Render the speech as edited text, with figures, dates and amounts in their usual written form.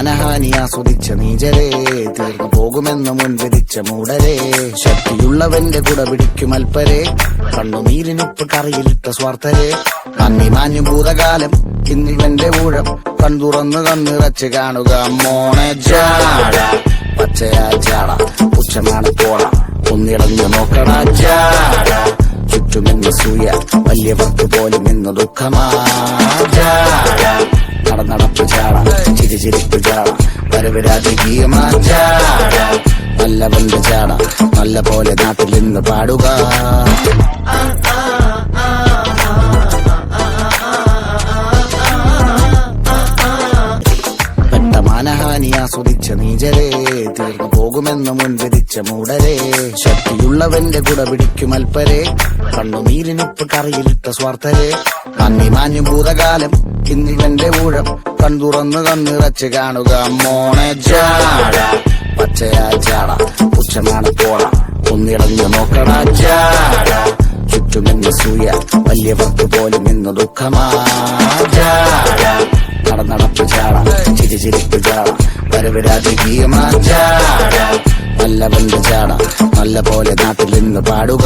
മാനഹാനി ആസ്വദിച്ച നീചരേ, തീർന്നു പോകുമെന്ന് മുൻവിധിച്ച മൂടരേ, ശക്തിയുള്ളവന്റെ കുട പിടിക്കും അൽപ്പരെ, കണ്ണുനീരിനുപ്പ് കറിയിലിട്ട സ്വാർത്ഥരെ, നന്ദി മാഞ്ഞു ഭൂതകാലം ഇന്നിവന്റെ ഊഴം, കൺതുറന്ന് കണ്ണിറച്ച് കാണുക മോണെ ജാട, പച്ചയാ ജാട പുച്ഛമാണ് പോള, ഒന്നിളഞ്ഞു നോക്കണ ജാട, ചുറ്റുമെന്ന് സൂയ വലിയവർക്ക് പോലും ഇന്ന് ദുഃഖമാ ജാട, നടപ്പ് ചാട ചിരിച്ചിരിപ്പ് ചാട, വരവ് രാജകീയമാ ജാട, നല്ലവന്റെ ചാട നല്ല പോലെ നാട്ടിൽ നിന്ന് പാടുക. മാനഹാനി ആസ്വദിച്ച നീചരേ, തീർന്നു പോകുമെന്ന് മുൻവിധിച്ച മൂടരേ, ശക്തിയുള്ളവന്റെ കുട പിടിക്കും അൽപ്പരെ, കണ്ണുനീരിനുപ്പ് കറിയിലിട്ട സ്വാർത്ഥരെ, നന്ദി മാഞ്ഞു ഭൂതകാലം ഇന്നിവന്റെ ഊഴം, കൺതുറന്ന് കണ്ണിറച്ച് കാണുക മോണെ ജാട, പച്ചയാ ജാട പുച്ഛമാണ് പോള, ഒന്നിളഞ്ഞു നോക്കണ ജാട, ചുറ്റുമെന്ന് സൂയ വലിയവർക്ക് പോലും ഇന്ന് ദുഃഖമാ ജാട, നടപ്പ് ചാട ചിരിച്ചിരിപ്പ് ചാട, വരവ് രാജകീയമാ ജാട, നല്ലവന്റെ ചാട നല്ല പോലെ നാട്ടിൽ നിന്ന് പാടുക.